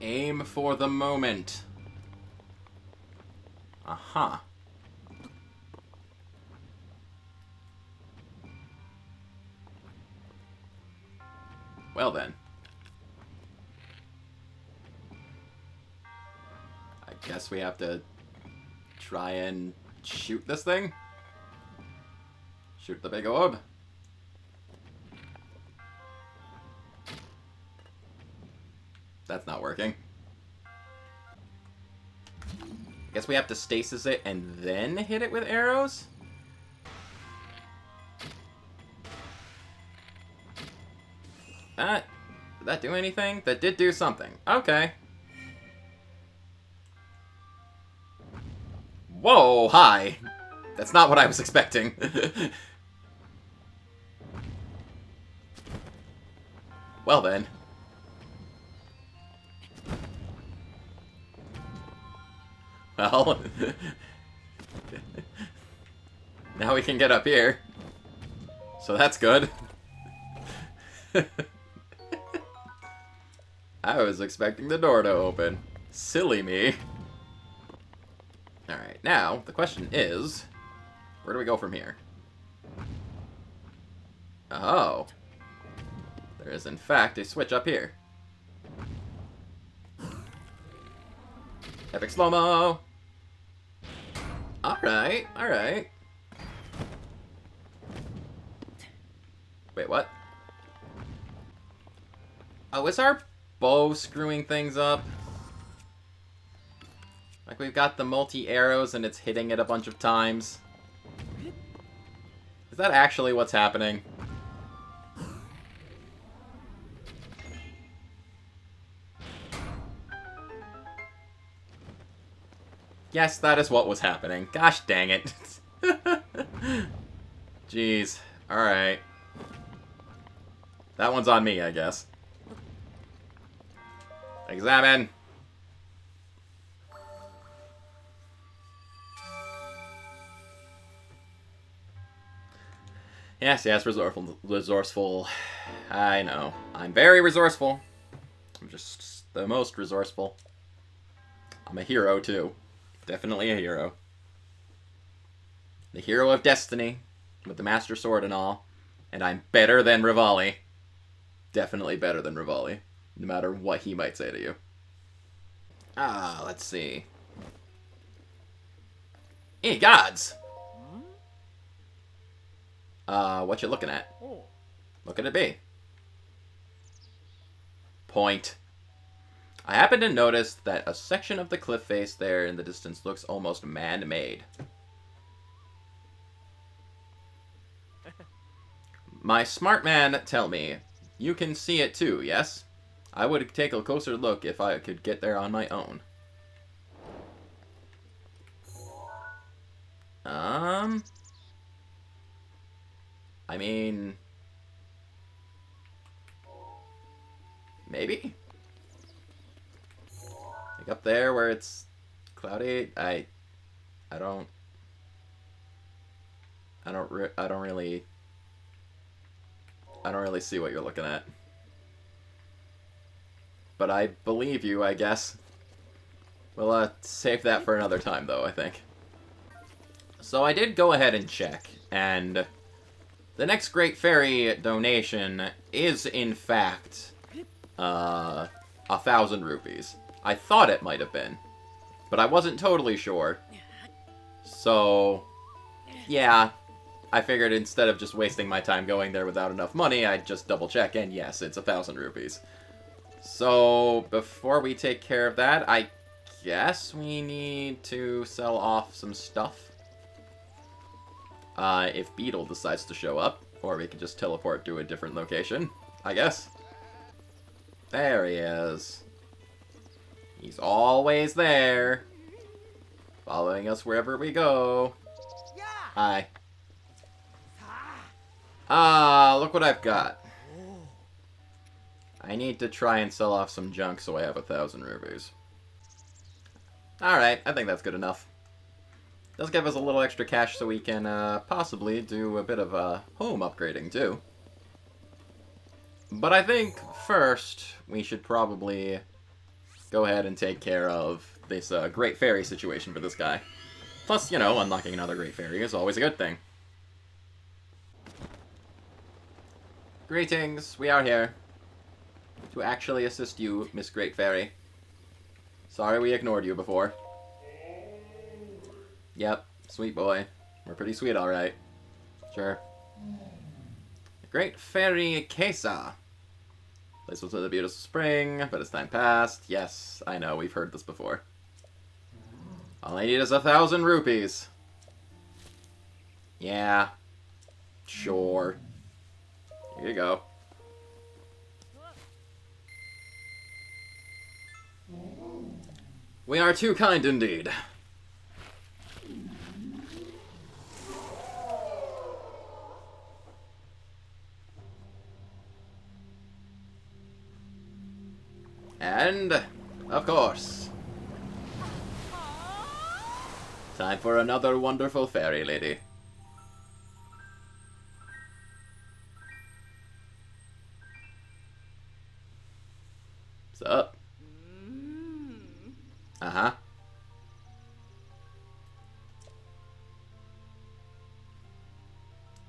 Aim for the moment. Aha. Well then. I guess we have to try and shoot this thing? Shoot the big orb? That's not working. Guess we have to stasis it and then hit it with arrows? Did that do anything? That did do something. Okay. Whoa, hi. That's not what I was expecting. Well then. Well. Now we can get up here. So that's good. I was expecting the door to open. Silly me. Alright, now, the question is, where do we go from here? Oh. There is, in fact, a switch up here. Epic slow-mo! Alright, alright. Wait, what? Oh, is our bow screwing things up? Like we've got the multi-arrows and it's hitting it a bunch of times. Is that actually what's happening? Yes, that is what was happening. Gosh dang it. Jeez. Alright. That one's on me, I guess. Examine. Yes, yes, resourceful. I know. I'm very resourceful. I'm just the most resourceful. I'm a hero, too. Definitely a hero. The hero of destiny, with the Master Sword and all. And I'm better than Rivali. Definitely better than Rivali. No matter what he might say to you. Let's see. Hey, gods! What you looking at? What could it be? Point. I happen to notice that a section of the cliff face there in the distance looks almost man-made. My smart man tell me, you can see it too, yes? I would take a closer look if I could get there on my own. I mean... maybe? Like up there where it's cloudy, I don't really see what you're looking at. But I believe you, I guess. We'll save that for another time, though, I think. So I did go ahead and check, and the next Great Fairy donation is, in fact, 1,000 rupees. I thought it might have been, but I wasn't totally sure. So, yeah, I figured instead of just wasting my time going there without enough money, I'd just double check, and yes, it's 1,000 rupees. So, before we take care of that, I guess we need to sell off some stuff. If Beetle decides to show up, or we can just teleport to a different location, I guess. There he is. He's always there. Following us wherever we go. Hi. Look what I've got. I need to try and sell off some junk so I have 1,000 rupees. Alright, I think that's good enough. Does give us a little extra cash so we can possibly do a bit of home upgrading too. But I think first we should probably go ahead and take care of this Great Fairy situation for this guy. Plus, you know, unlocking another Great Fairy is always a good thing. Greetings, we are here to actually assist you, Miss Great Fairy. Sorry we ignored you before. Yep, sweet boy. We're pretty sweet, alright. Sure. Great Fairy Kesa. Place was a beautiful spring, but as time passed, yes, I know, we've heard this before. All I need is 1,000 rupees. Yeah. Sure. Here you go. We are too kind indeed. And, of course, time for another wonderful fairy lady. What's up? Uh-huh.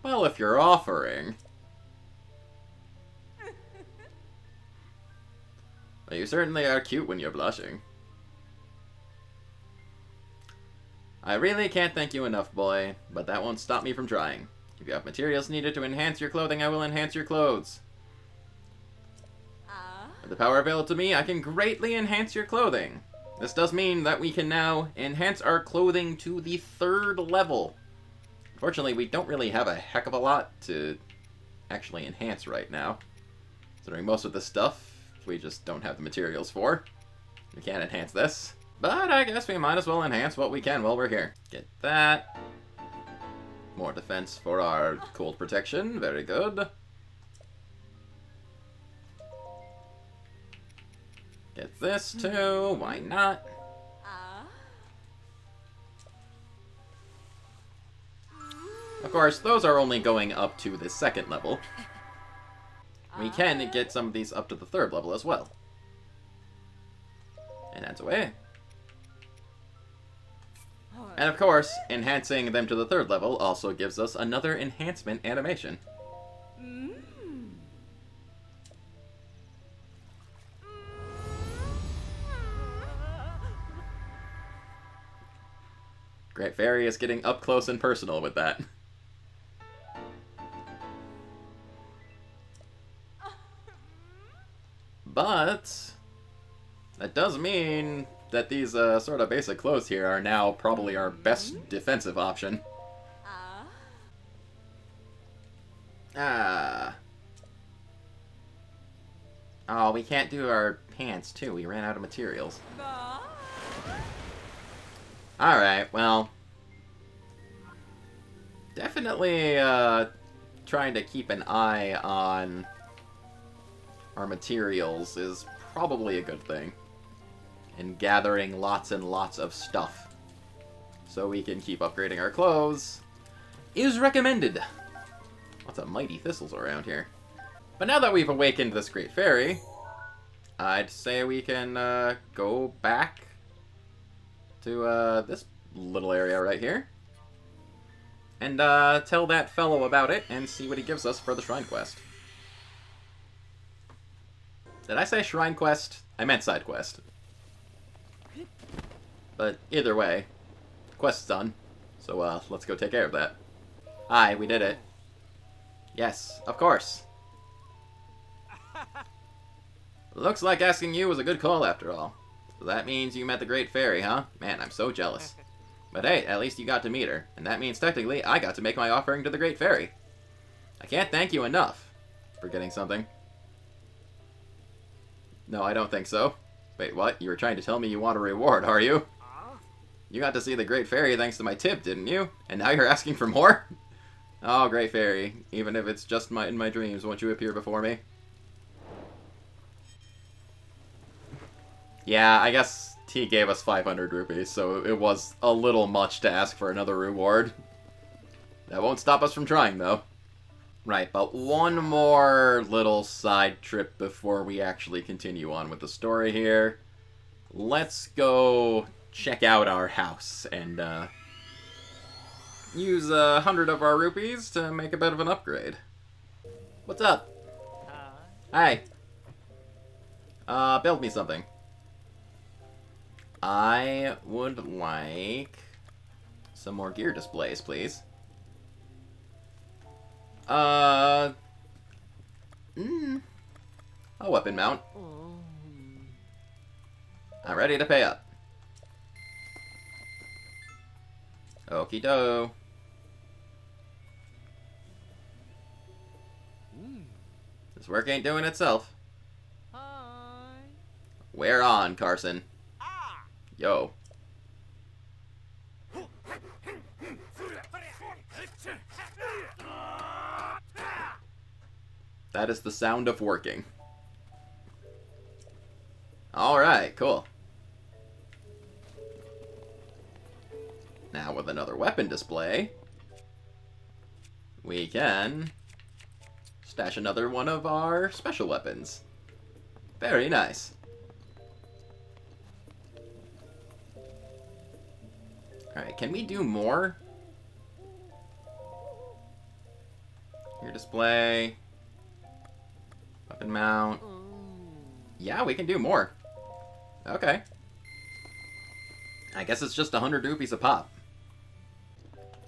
Well, if you're offering... Well, you certainly are cute when you're blushing. I really can't thank you enough, boy, but that won't stop me from trying. If you have materials needed to enhance your clothing, I will enhance your clothes. With the power available to me, I can greatly enhance your clothing. This does mean that we can now enhance our clothing to the 3rd level. Unfortunately, we don't really have a heck of a lot to actually enhance right now. Considering most of this stuff, we just don't have the materials for. We can't enhance this. But I guess we might as well enhance what we can while we're here. Get that. More defense for our cold protection. Very good. Get this too. Why not? Of course, those are only going up to the 2nd level. We can get some of these up to the 3rd level as well. And that's away. And of course, enhancing them to the 3rd level also gives us another enhancement animation. Great Fairy is getting up close and personal with that. But that does mean that these sort of basic clothes here are now probably our best defensive option. Oh, we can't do our pants too. We ran out of materials. Alright, well, definitely trying to keep an eye on our materials is probably a good thing. And gathering lots and lots of stuff so we can keep upgrading our clothes is recommended. Lots of mighty thistles around here. But now that we've awakened this Great Fairy, I'd say we can go back to this little area right here and tell that fellow about it and see what he gives us for the Shrine Quest. Did I say Shrine Quest? I meant Side Quest. But either way, quest's done, so let's go take care of that. Hi, we did it. Yes, of course. Looks like asking you was a good call after all. So that means you met the Great Fairy, huh? Man, I'm so jealous. But hey, at least you got to meet her, and that means technically I got to make my offering to the Great Fairy. I can't thank you enough. Forgetting something? No, I don't think so. Wait, what? You were trying to tell me you want a reward, are you? You got to see the Great Fairy thanks to my tip, didn't you? And now you're asking for more? Oh, Great Fairy, even if it's just in my dreams, won't you appear before me? Yeah, I guess he gave us 500 rupees, so it was a little much to ask for another reward. That won't stop us from trying, though. Right, but one more little side trip before we actually continue on with the story here. let's go check out our house and use 100 of our rupees to make a bit of an upgrade. What's up? Hi. Build me something. I would like some more gear displays, please. A weapon mount. I'm ready to pay up. Okie doke. This work ain't doing itself. Where on, Carson? Yo. That is the sound of working. Alright, cool. Now with another weapon display, we can stash another one of our special weapons. Very nice. Alright, can we do more? Here, display. Weapon mount. Yeah, we can do more. Okay. I guess it's just 100 rupees a pop.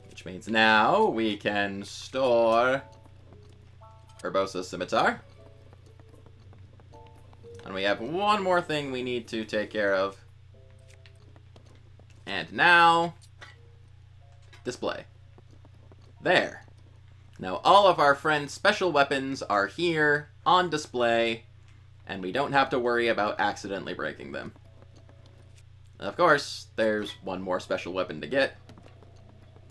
Which means now we can store Urbosa's Scimitar. And we have one more thing we need to take care of. And now, display. There. Now all of our friends' special weapons are here on display, and we don't have to worry about accidentally breaking them. Of course, there's one more special weapon to get,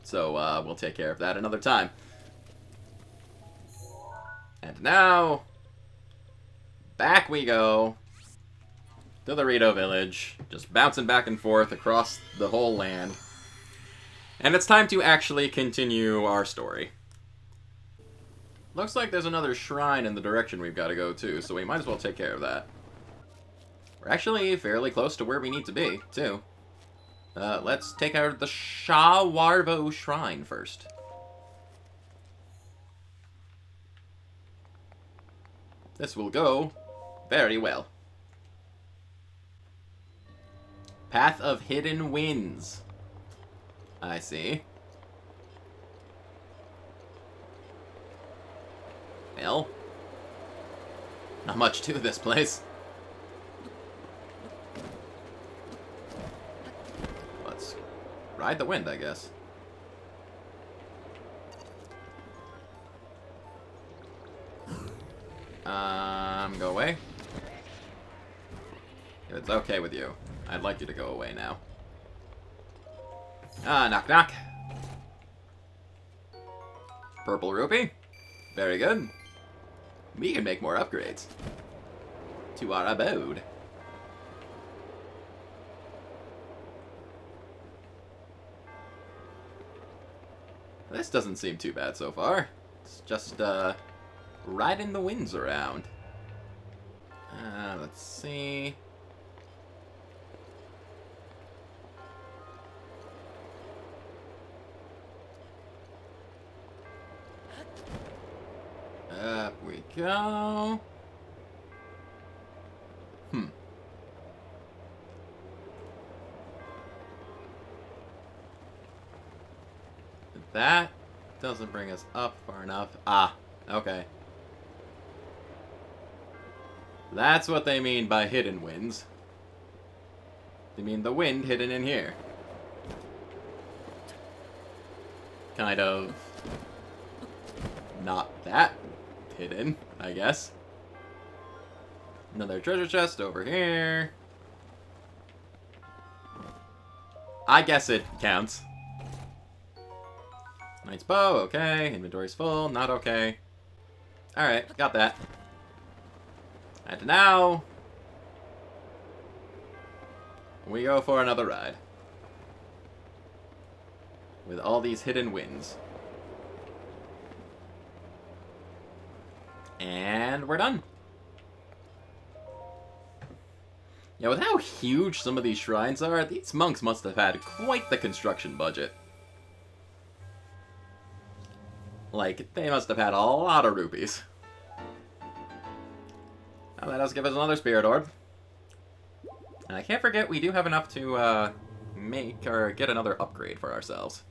so we'll take care of that another time. And now, back we go to the Rito village, just bouncing back and forth across the whole land. And it's time to actually continue our story. Looks like there's another shrine in the direction we've got to go to, so we might as well take care of that. We're actually fairly close to where we need to be, too. Let's take out the WARVO shrine first. This will go very well. Path of Hidden Winds. I see. Well, not much to this place. Let's ride the wind, I guess. Go away. If it's okay with you, I'd like you to go away now. Knock knock. Purple rupee. Very good. We can make more upgrades to our abode. This doesn't seem too bad so far. It's just, riding the winds around. Let's see. Up we go. That doesn't bring us up far enough. Ah, okay. That's what they mean by hidden winds. They mean the wind hidden in here. Kind of not that hidden, I guess. Another treasure chest over here. I guess it counts. Knight's bow, okay. Inventory's full, not okay. Alright, got that. And now, we go for another ride. With all these hidden winds. And we're done. Yeah, with how huge some of these shrines are, these monks must have had quite the construction budget. Like, they must have had a lot of rupees. Oh, that does give us another spirit orb. And I can't forget we do have enough to make or get another upgrade for ourselves.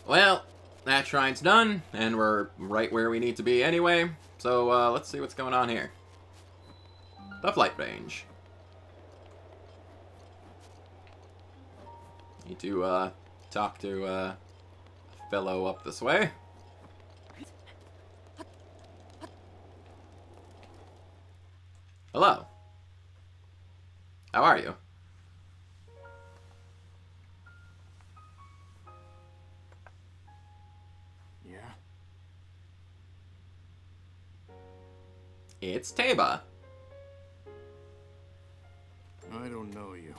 Well, that shrine's done, and we're right where we need to be anyway. So let's see what's going on here. The flight range. Need to talk to a fellow up this way. Hello. How are you? Yeah? It's Teba. I don't know you.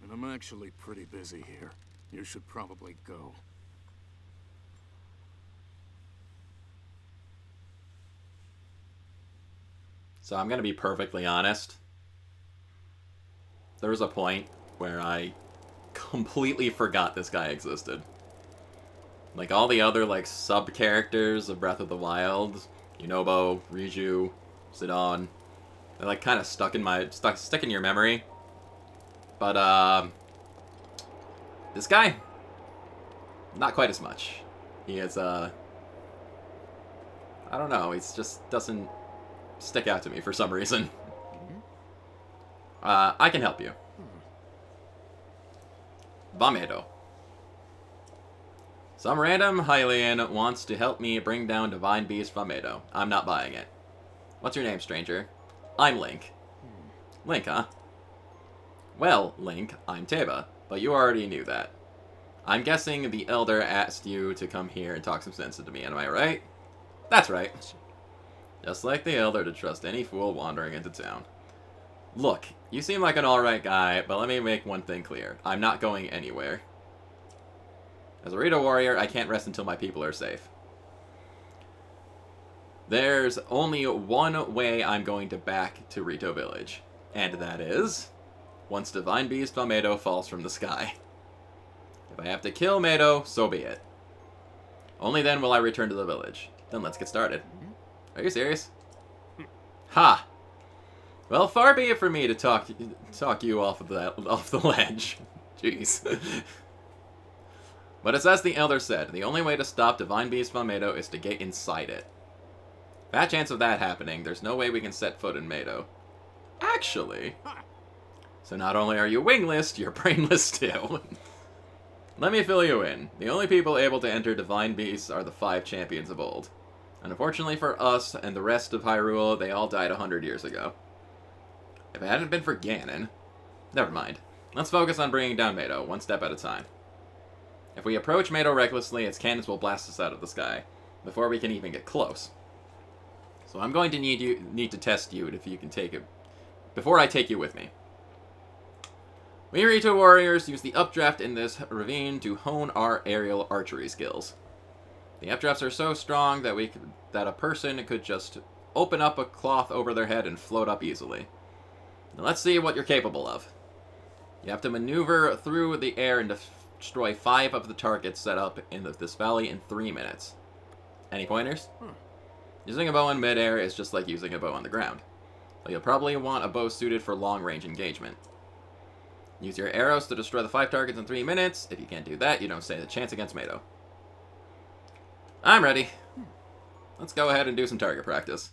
And I'm actually pretty busy here. You should probably go. So I'm gonna be perfectly honest. There was a point where I completely forgot this guy existed. Like all the other like sub-characters of Breath of the Wild, Yunobo, Riju, Sidon, they're like kind of stuck in your memory. But this guy, not quite as much. He is I don't know, he just doesn't stick out to me for some reason. I can help you. Vah Medoh. Some random Hylian wants to help me bring down Divine Beast Vah Medoh. I'm not buying it. What's your name, stranger? I'm Link. Link, huh? Well, Link, I'm Teba, but you already knew that. I'm guessing the Elder asked you to come here and talk some sense into me, am I right? That's right. Just like the Elder to trust any fool wandering into town. Look, you seem like an alright guy, but let me make one thing clear. I'm not going anywhere. As a Rito Warrior, I can't rest until my people are safe. There's only one way I'm going back to Rito Village, and that is once Divine Beast Vah Medoh falls from the sky. If I have to kill Medoh, so be it. Only then will I return to the village. Then let's get started. Are you serious? Ha! Well, far be it for me to talk you off the ledge. Jeez. But it's as the Elder said, the only way to stop Divine Beast Vah Medoh is to get inside it. Bad chance of that happening, there's no way we can set foot in Medoh. Actually. So not only are you wingless, you're brainless too. Let me fill you in. The only people able to enter Divine Beasts are the 5 champions of old. And unfortunately for us and the rest of Hyrule, they all died 100 years ago. If it hadn't been for Ganon... Never mind. Let's focus on bringing down Medoh, one step at a time. If we approach Medoh recklessly, its cannons will blast us out of the sky, before we can even get close. So I'm going to need to test you if you can take it, before I take you with me. We Rito Warriors use the updraft in this ravine to hone our aerial archery skills. The updrafts are so strong that a person could just open up a cloth over their head and float up easily. Now let's see what you're capable of. You have to maneuver through the air and destroy 5 of the targets set up in this valley in 3 minutes. Any pointers? Using a bow in midair is just like using a bow on the ground. But you'll probably want a bow suited for long-range engagement. Use your arrows to destroy the 5 targets in 3 minutes. If you can't do that, you don't stand a chance against Medoh. I'm ready. Let's go ahead and do some target practice.